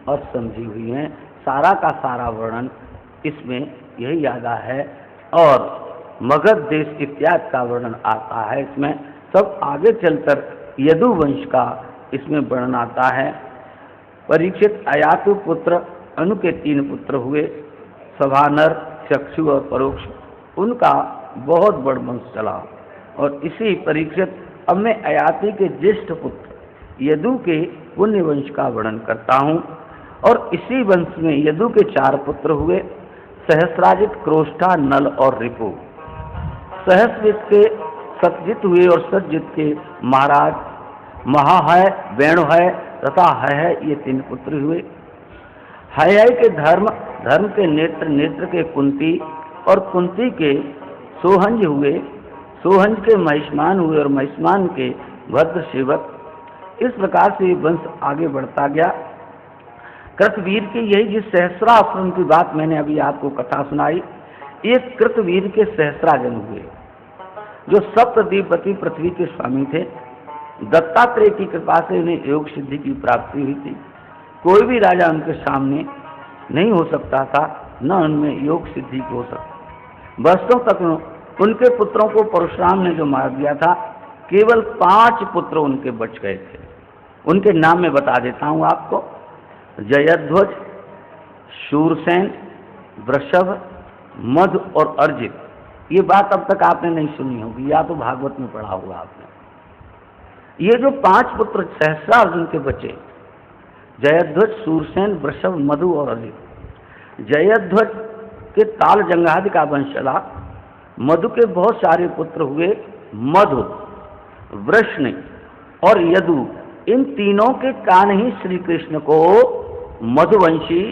और समझी हुई हैं। सारा का सारा वर्णन इसमें यही आता है और मगध देश इत्यादि का वर्णन आता है। इसमें सब आगे चलकर यदुवंश का इसमें वर्णन आता है। परीक्षित अयातु पुत्र अनु के 3 पुत्र हुए, सभानर, चक्षु और परोक्ष, उनका बहुत बड़ वंश चला। और इसी परीक्षित अब मैं अयाति के ज्येष्ठ पुत्र यदु के पुण्य वंश का वर्णन करता हूँ। और इसी वंश में यदु के 4 पुत्र हुए, सहस्राजित, क्रोष्ठा, नल और रिपु। सहस्रजित के सतजित हुए और सतजित के महाराज महाहय, वेणुहय तथा हय, ये 3 पुत्र हुए। हय के धर्म, धर्म के नेत्र, नेत्र के कुंती और कुंती के सोहंज हुए, सोहंज के महिष्मान हुए और महिष्मान के भद्र सेवक। इस प्रकार से वंश आगे बढ़ता गया। कृतवीर के यही जिस सहस्राश्रम की बात मैंने अभी आपको कथा सुनाई, ये कृतवीर के सहस्रा जन हुए जो सप्तद्वीपति पृथ्वी के स्वामी थे। दत्तात्रेय की कृपा से उन्हें योग सिद्धि की प्राप्ति हुई थी। कोई भी राजा उनके सामने नहीं हो सकता था, न उनमें योग सिद्धि हो सकती। वर्षों तक उनके पुत्रों को परशुराम ने जो मार दिया था, केवल 5 पुत्र उनके बच गए थे। उनके नाम मैं बता देता हूँ आपको। जयध्वज, शूरसेन, वृषभ, मधु और अर्जित। ये बात अब तक आपने नहीं सुनी होगी, या तो भागवत में पढ़ा होगा आपने। ये जो 5 पुत्र सहस्रा अर्जुन के बचे, जयध्वज, शूरसेन, वृषभ, मधु और अर्जित। जयध्वज के ताल जंगादि का वंश चला। मधु के बहुत सारे पुत्र हुए, मधु, वृष्णि और यदु। इन तीनों के कारण ही श्री कृष्ण को मधुवंशी,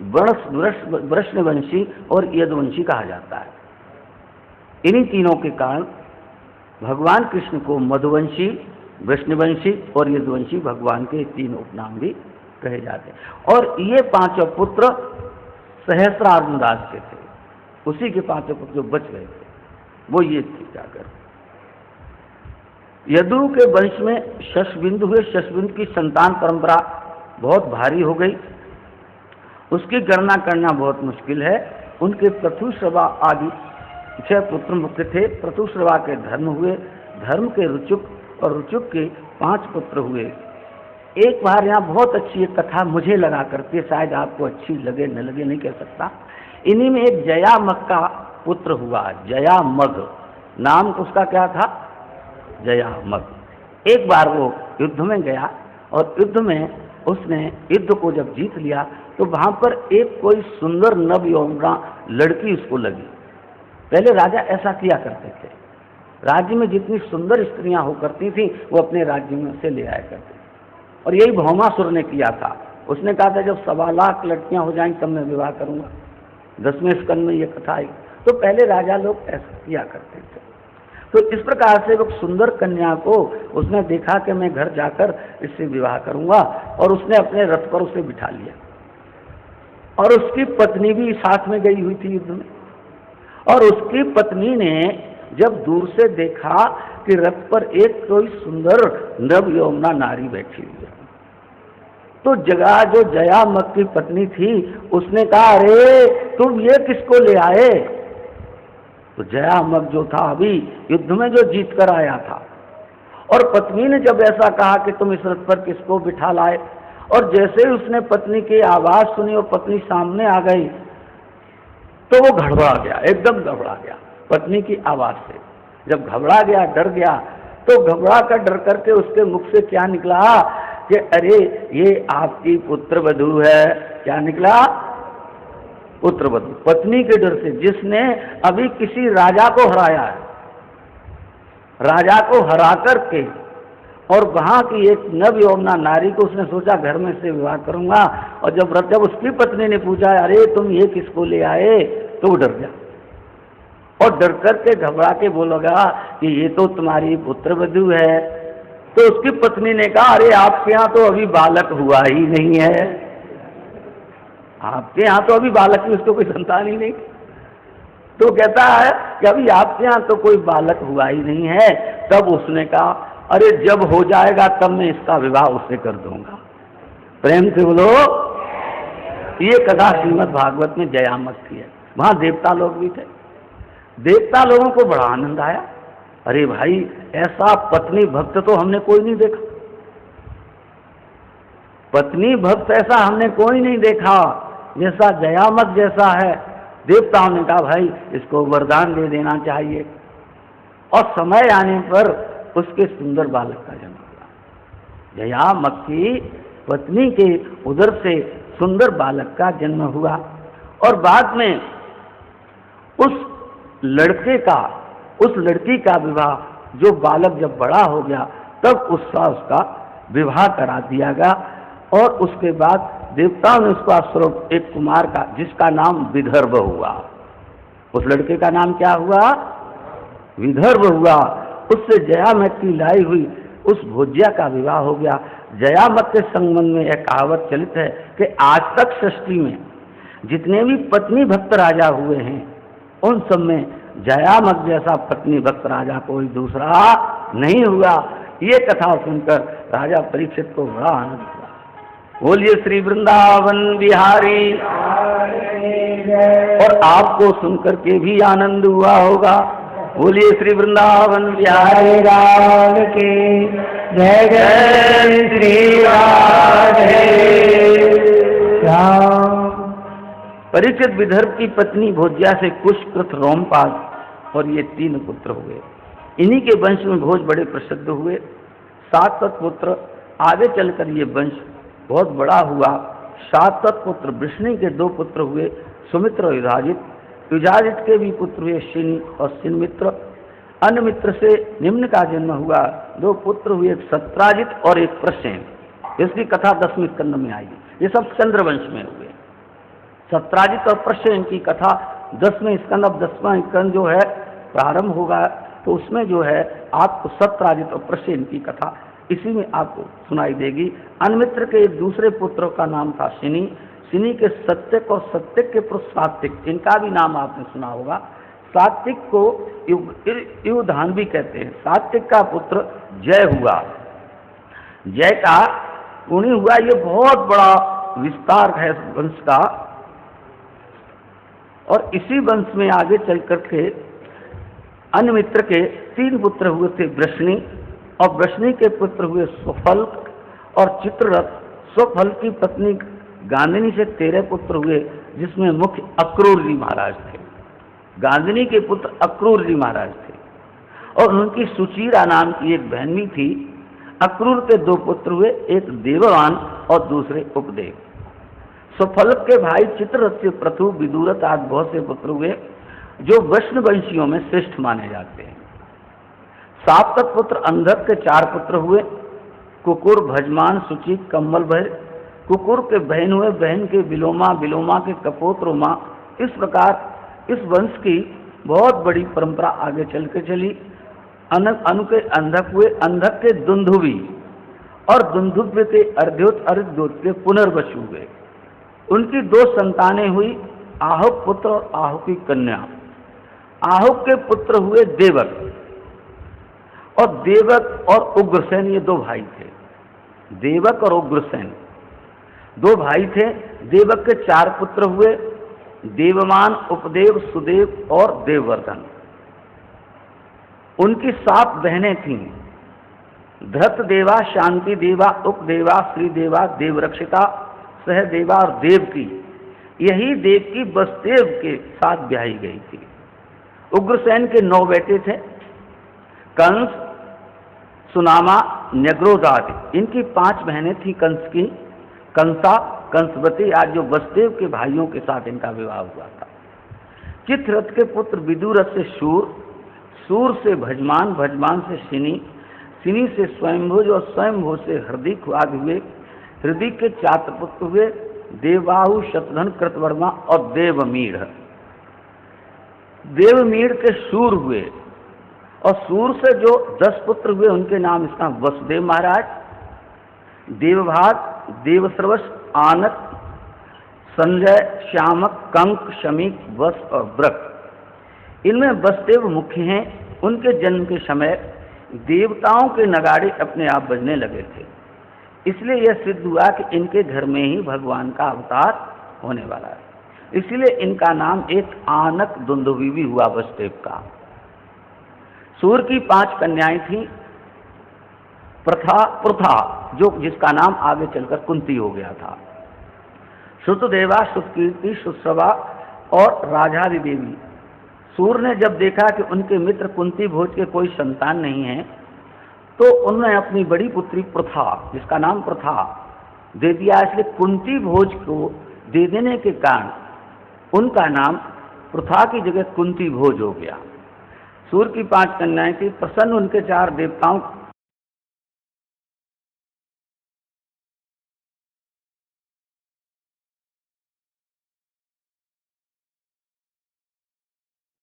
वृष्णवंशी और यदुवंशी कहा जाता है। इन्हीं तीनों के कारण भगवान कृष्ण को मधुवंशी, वृष्णवंशी और यदुवंशी भगवान के 3 उपनाम भी कहे जाते हैं। और ये 5 पुत्र सहस्रार्जुन राज के थे। उसी के 5 पुत्र जो बच गए थे वो ये थे जाकर। यदु के वंश में शशबिंदु हुए। शशबिंदु की संतान परंपरा बहुत भारी हो गई, उसकी गणना करना बहुत मुश्किल है। उनके प्रथुश्रवा आदि 6 पुत्र मुख्य थे। प्रथुश्रवा के धर्म हुए, धर्म के रुचुक और रुचुक के 5 पुत्र हुए। एक बार यहाँ बहुत अच्छी एक कथा मुझे लगा करती है, शायद आपको अच्छी लगे न लगे नहीं कह सकता। इन्हीं में एक जयामग का पुत्र हुआ, जयामग नाम उसका क्या था, जयामग। एक बार वो युद्ध में गया और युद्ध में उसने युद्ध को जब जीत लिया तो वहां पर एक कोई सुंदर नव यौवना लड़की उसको लगी। पहले राजा ऐसा किया करते थे, राज्य में जितनी सुंदर स्त्रियां हो करती थी वो अपने राज्य में से ले आया करते थे। और यही भौमासुर ने किया था। उसने कहा था जब 1.25 लाख लड़कियां हो जाएंगी तब मैं विवाह करूंगा। 10वें स्कंद में ये कथा आई। तो पहले राजा लोग ऐसा किया करते थे। तो इस प्रकार से वो सुंदर कन्या को उसने देखा कि मैं घर जाकर इससे विवाह करूंगा, और उसने अपने रथ पर उसे बिठा लिया। और उसकी पत्नी भी साथ में गई हुई थी युद्ध में। और उसकी पत्नी ने जब दूर से देखा कि रथ पर एक कोई सुंदर नव यौवना नारी बैठी हुई है, तो जगह जो जयामग की पत्नी थी उसने कहा, अरे तुम ये किसको ले आए? तो जयामग जो था अभी युद्ध में जो जीत कर आया था, और पत्नी ने जब ऐसा कहा कि तुम इस रथ पर किसको बिठा लाए, और जैसे ही उसने पत्नी की आवाज सुनी और पत्नी सामने आ गई तो वो घबरा गया, एकदम घबरा गया पत्नी की आवाज से। जब घबरा गया, डर गया, तो घबरा कर डर करके उसके मुख से क्या निकला कि अरे ये आपकी पुत्रवधू है। क्या निकला? पुत्रवधू। पत्नी के डर से, जिसने अभी किसी राजा को हराया है, राजा को हरा करके और वहां की एक नव यौवना नारी को उसने सोचा घर में से विवाह करूंगा। और जब उसकी पत्नी ने पूछा अरे तुम ये किसको ले आए, तो वो डर गया और डर करके घबरा के बोलेगा कि ये तो तुम्हारी पुत्रवधू है। तो उसकी पत्नी ने कहा अरे आपके यहाँ तो अभी बालक हुआ ही नहीं है, आपके यहाँ तो अभी बालक ही, उसको कोई संतान ही नहीं। तो कहता है कि अभी आपके यहाँ तो कोई बालक हुआ ही नहीं है। तब उसने कहा अरे जब हो जाएगा तब मैं इसका विवाह उससे कर दूंगा। प्रेम से बोलो, ये कथा श्रीमद् भागवत में जयामत की है। वहां देवता लोग भी थे। देवता लोगों को बड़ा आनंद आया। अरे भाई, ऐसा पत्नी भक्त तो हमने कोई नहीं देखा, पत्नी भक्त ऐसा हमने कोई नहीं देखा जैसा जयामत जैसा है। देवताओं ने कहा भाई इसको वरदान दे देना चाहिए। और समय आने पर उसके सुंदर बालक का जन्म हुआ। जयामत की पत्नी के उदर से सुंदर बालक का जन्म हुआ। और बाद में उस लड़की का विवाह, जो बालक जब बड़ा हो गया तब उसका विवाह करा दिया गया। और उसके बाद देवताओं ने उसका स्वरूप एक कुमार का, जिसका नाम विदर्भ हुआ। उस लड़के का नाम क्या हुआ? विदर्भ हुआ। उससे जयामत की लाई हुई उस भोज्या का विवाह हो गया। जयामत के संबंध में एक कहावत चलित है कि आज तक सृष्टि में जितने भी पत्नी भक्त राजा हुए हैं उन सब में जयामत जैसा पत्नी भक्त राजा कोई दूसरा नहीं हुआ। ये कथा सुनकर राजा परीक्षित को बड़ा आनंद हुआ। बोलिए श्री वृंदावन बिहारी। और आपको सुनकर के भी आनंद हुआ होगा। बोलिए श्री वृंदावन बिहारी लाल की जय। जय श्री राधे श्याम। परीक्षित विदर्भ की पत्नी भोज्या से कुश, कृत, रोमपाद और ये 3 पुत्र हुए। इन्हीं के वंश में भोज बड़े प्रसिद्ध हुए। 7 तत्पुत्र। आगे चलकर ये वंश बहुत बड़ा हुआ। 7 तत्पुत्र। वृष्णि के 2 पुत्र हुए, सुमित्र और युधाजित। युधाजित के भी पुत्र हुए, शिनि और शिनमित्र। अन्नमित्र से निम्न का जन्म हुआ। 2 पुत्र हुए, एक सत्राजित और एक प्रसेन। इसकी कथा 10वें स्कंद में आई। ये सब चंद्रवंश में हुए। सत्राजित और प्रसेन की कथा 10वें स्कंद। अब 10वां स्कंद जो है प्रारंभ होगा तो उसमें जो है आपको सत्राजित और प्रसेन की कथा इसी में आपको सुनाई देगी। अन्नमित्र के एक दूसरे पुत्र का नाम था शिनि। शिनि के सत्यक और सत्यक के पुत्र सात्विक, इनका भी नाम आपने सुना होगा। सात्विक को युधान भी कहते हैं। सात्विक का पुत्र जय हुआ। जय का गुणी हुआ। ये बहुत बड़ा विस्तार है वंश का। और इसी वंश में आगे चल करके अन्नमित्र के 3 पुत्र हुए थे, वृष्णि। और वृष्णि के पुत्र हुए स्वफल्क और चित्ररथ। स्वफल्क की पत्नी गांधिनी से 13 पुत्र हुए, जिसमें मुख्य अक्रूर जी महाराज थे। गांधिनी के पुत्र अक्रूर जी महाराज थे। और उनकी सुचीरा नाम की एक बहन भी थी। अक्रूर के 2 पुत्र हुए, एक देववान और दूसरे उपदेव। स्वफल्क के भाई चित्ररथ से पृथु, विदुरथ आदि बहुत से पुत्र हुए, जो वैष्णवंशियों में श्रेष्ठ माने जाते हैं। 7 तत्पुत्र। अंधक के 4 पुत्र हुए, कुकुर, भजमान, सुचि, कम्बल भैर। कुकुर के बहन हुए, बहन के विलोमा, विलोमा के कपोत, रोमा। इस प्रकार इस वंश की बहुत बड़ी परंपरा आगे चल के चली। अनु के अंधक हुए, अंधक के दुंदुभि और दुंदुभ के अर्ध्योत, अर्ध्योत के पुनर्वसु हुए। उनकी 2 संतानें हुई, आहुक पुत्र और आहुक की कन्या। आहुक के पुत्र हुए देवक। और देवक और उग्रसेन ये 2 भाई थे। देवक और उग्रसेन 2 भाई थे। देवक के 4 पुत्र हुए, देवमान, उपदेव, सुदेव और देववर्धन। उनकी 7 बहनें थीं, धृत देवा, शांति देवा, उपदेवा, श्रीदेवा, देवरक्षिता, सहदेवा और देवकी। यही देवकी वसुदेव के साथ ब्याही गई थी। उग्रसेन के 9 बेटे थे, कंस, सुनामा, न्यग्रोदादि। इनकी 5 बहनें थी कंस की, कंसा, कंसवती आज, जो वसुदेव के भाइयों के साथ इनका विवाह हुआ था। चित्ररथ के पुत्र विदुरथ से शूर, शूर से भजमान, भजमान से शिनि, शिनि से स्वयंभुज और स्वयंभुज से हृदिक आदि हुए। हृदय के 4 पुत्र हुए, देवबाहु, शतधन, कृतवर्मा और देवमीढ़। देवमीढ़ के शूर हुए। और सूर से जो 10 पुत्र हुए उनके नाम इसका वसुदेव महाराज, देवभाग, देवश्रवस, आनक, संजय, श्यामक, कंक, शमीक, वस और व्रत। इनमें वसुदेव मुख्य हैं। उनके जन्म के समय देवताओं के नगाड़े अपने आप बजने लगे थे। इसलिए यह सिद्ध हुआ कि इनके घर में ही भगवान का अवतार होने वाला है। इसलिए इनका नाम एक आनक दुंदुभी भी हुआ वसुदेव का। सूर्य की 5 कन्याएं थीं। पृथा जो जिसका नाम आगे चलकर कुंती हो गया था, श्रुतदेवा, श्रुतकीर्ति, श्रुतसभा और राजादि देवी। सूर्य ने जब देखा कि उनके मित्र कुंती भोज के कोई संतान नहीं है, तो उन्होंने अपनी बड़ी पुत्री पृथा, जिसका नाम पृथा, दे दिया। इसलिए कुंती भोज को दे देने के कारण उनका नाम पृथा की जगह कुंती भोज हो गया। सूर्य की 5 कन्याएं थी। प्रसन्न उनके 4 देवताओं